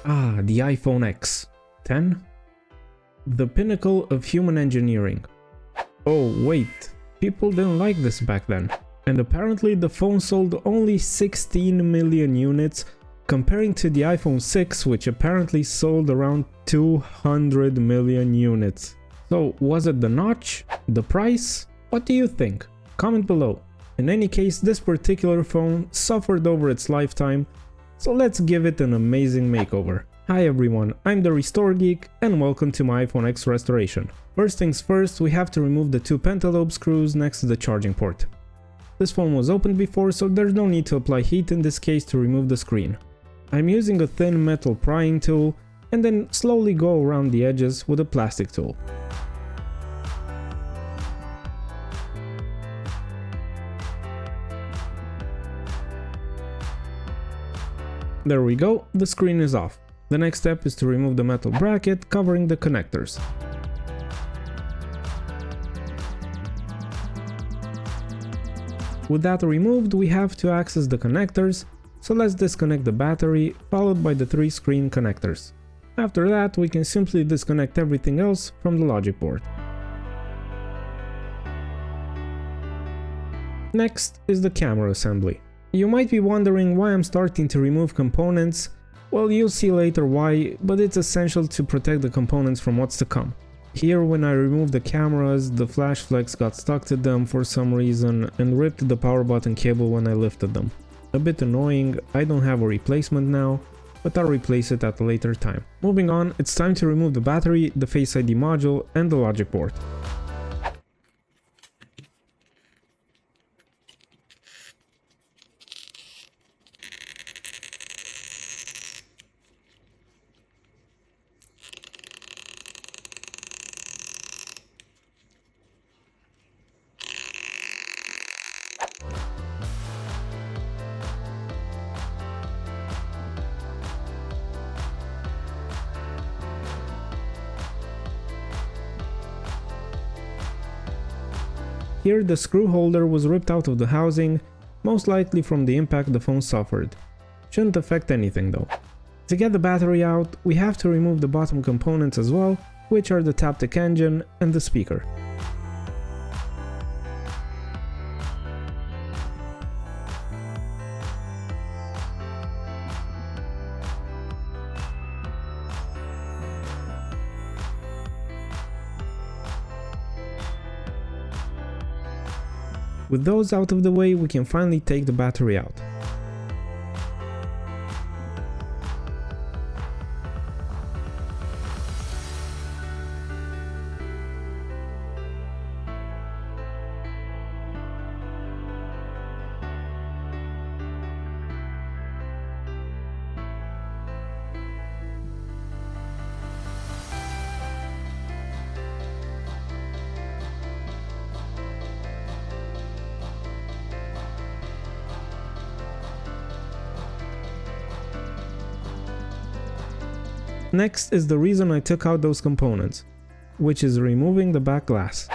Ah, the iPhone X. 10? The pinnacle of human engineering. Oh wait, people didn't like this back then. And apparently the phone sold only 16 million units, comparing to the iPhone 6, which apparently sold around 200 million units. So was it the notch? The price? What do you think? Comment below. In any case, this particular phone suffered over its lifetime, so let's give it an amazing makeover. Hi everyone, I'm the Restore Geek and welcome to my iPhone X restoration. First things first, we have to remove the two pentalobe screws next to the charging port. This phone was opened before, so there's no need to apply heat in this case to remove the screen. I'm using a thin metal prying tool and then slowly go around the edges with a plastic tool. There we go, the screen is off. The next step is to remove the metal bracket covering the connectors. With that removed, we have to access the connectors, so let's disconnect the battery, followed by the three screen connectors. After that, we can simply disconnect everything else from the logic board. Next is the camera assembly. You might be wondering why I'm starting to remove components. Well, you'll see later why, but it's essential to protect the components from what's to come. Here, when I removed the cameras, the flash flex got stuck to them for some reason and ripped the power button cable when I lifted them. A bit annoying, I don't have a replacement now, but I'll replace it at a later time. Moving on, it's time to remove the battery, the Face ID module and the logic board. Here the screw holder was ripped out of the housing, most likely from the impact the phone suffered. Shouldn't affect anything though. To get the battery out, we have to remove the bottom components as well, which are the Taptic engine and the speaker. With those out of the way, we can finally take the battery out. Next is the reason I took out those components, which is removing the back glass.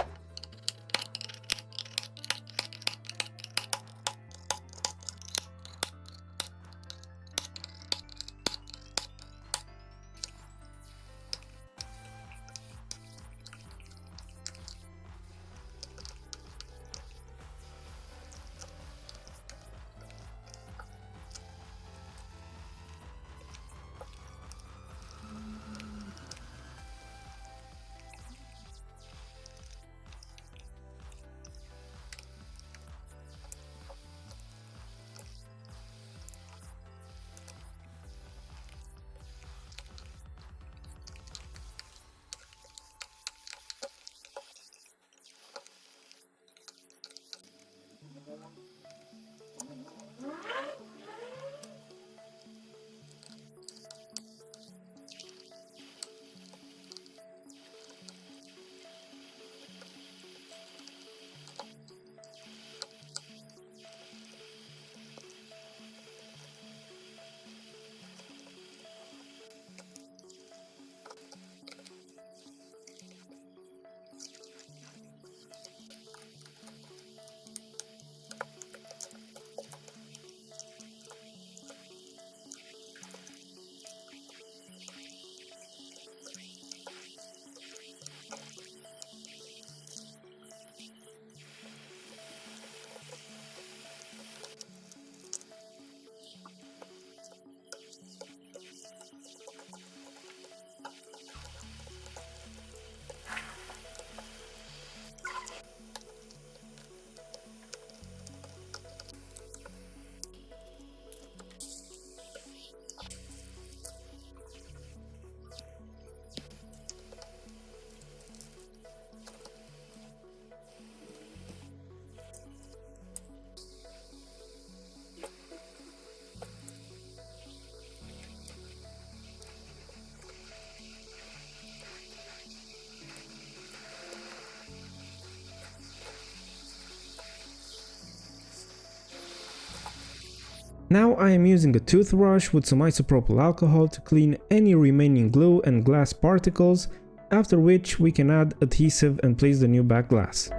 Now I am using a toothbrush with some isopropyl alcohol to clean any remaining glue and glass particles, after which we can add adhesive and place the new back glass.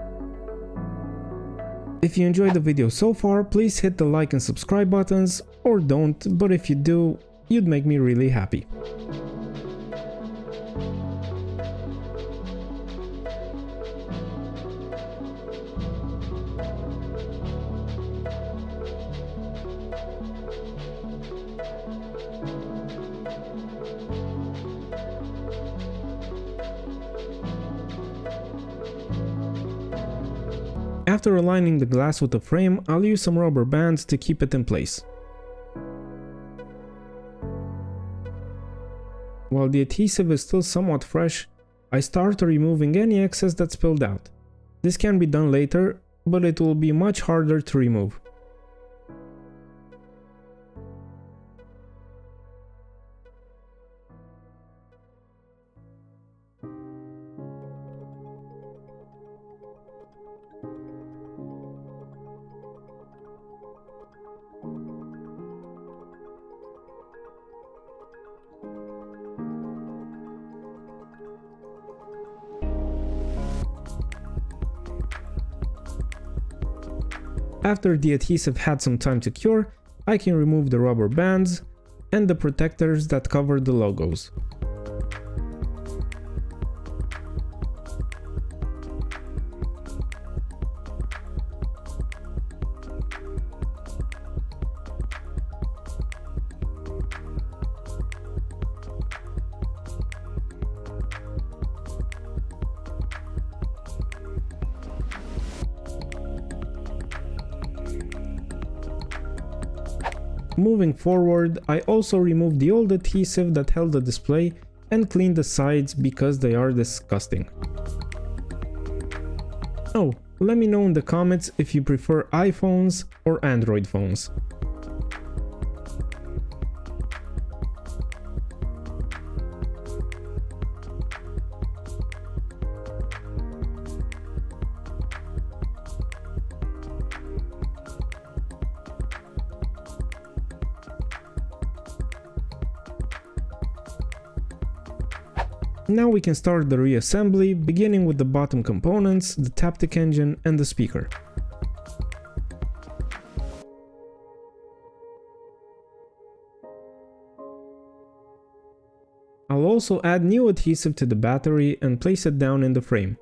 If you enjoyed the video so far, please hit the like and subscribe buttons, or don't, but if you do, you'd make me really happy. After aligning the glass with the frame, I'll use some rubber bands to keep it in place. While the adhesive is still somewhat fresh, I start removing any excess that spilled out. This can be done later, but it will be much harder to remove. After the adhesive had some time to cure, I can remove the rubber bands and the protectors that cover the logos. Moving forward, I also removed the old adhesive that held the display and cleaned the sides because they are disgusting. Oh, let me know in the comments if you prefer iPhones or Android phones. Now we can start the reassembly, beginning with the bottom components, the Taptic engine and the speaker. I'll also add new adhesive to the battery and place it down in the frame.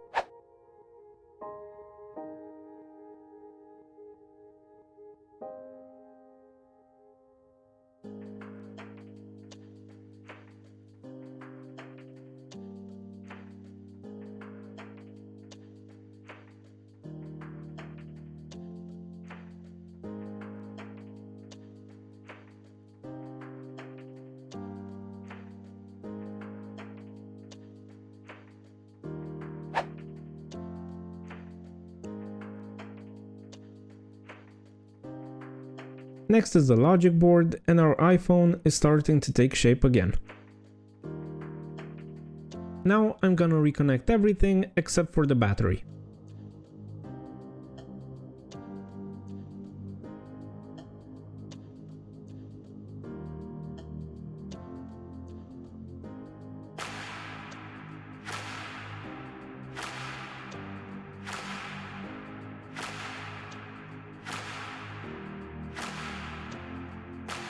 Next is the logic board, and our iPhone is starting to take shape again. Now I'm gonna reconnect everything except for the battery.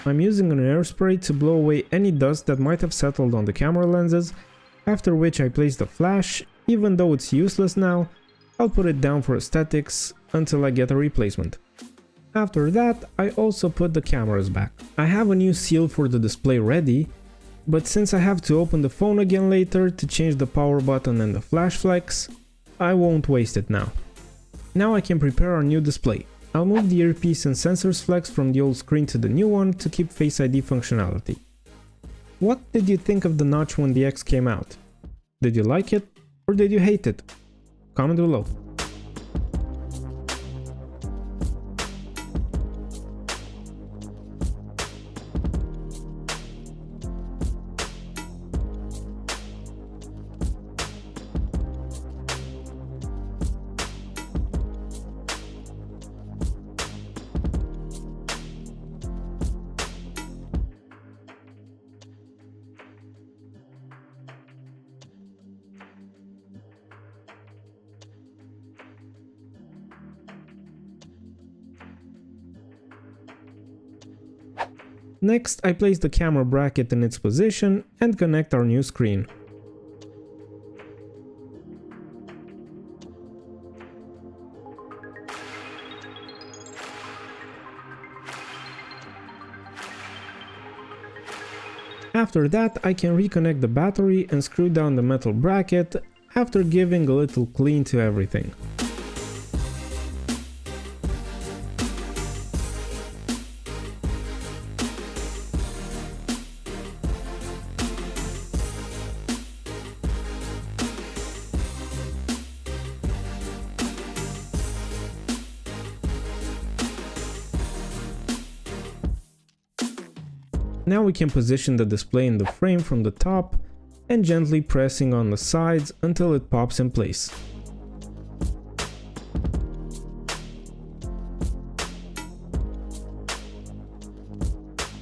I'm using an airspray to blow away any dust that might have settled on the camera lenses, after which I place the flash. Even though it's useless now, I'll put it down for aesthetics until I get a replacement. After that, I also put the cameras back. I have a new seal for the display ready, but since I have to open the phone again later to change the power button and the flash flex, I won't waste it now. Now I can prepare our new display. I'll move the earpiece and sensors flex from the old screen to the new one to keep Face ID functionality. What did you think of the notch when the X came out? Did you like it or did you hate it? Comment below. Next, I place the camera bracket in its position and connect our new screen. After that, I can reconnect the battery and screw down the metal bracket after giving a little clean to everything. Now we can position the display in the frame from the top and gently pressing on the sides until it pops in place.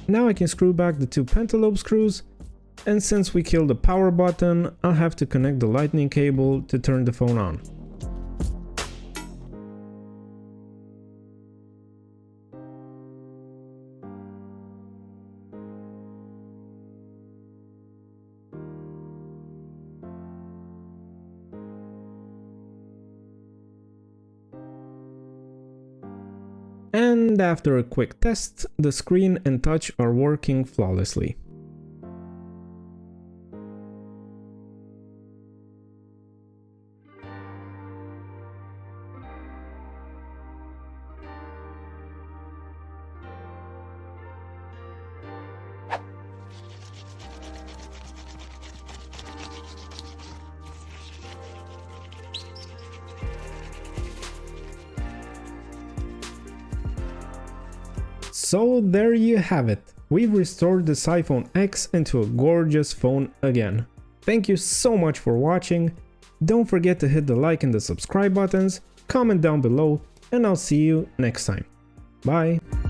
Now I can screw back the two pentalobe screws, and since we killed the power button, I'll have to connect the lightning cable to turn the phone on. And after a quick test, the screen and touch are working flawlessly. So there you have it. We've restored this iPhone X into a gorgeous phone again. Thank you so much for watching. Don't forget to hit the like and the subscribe buttons, comment down below, and I'll see you next time. Bye!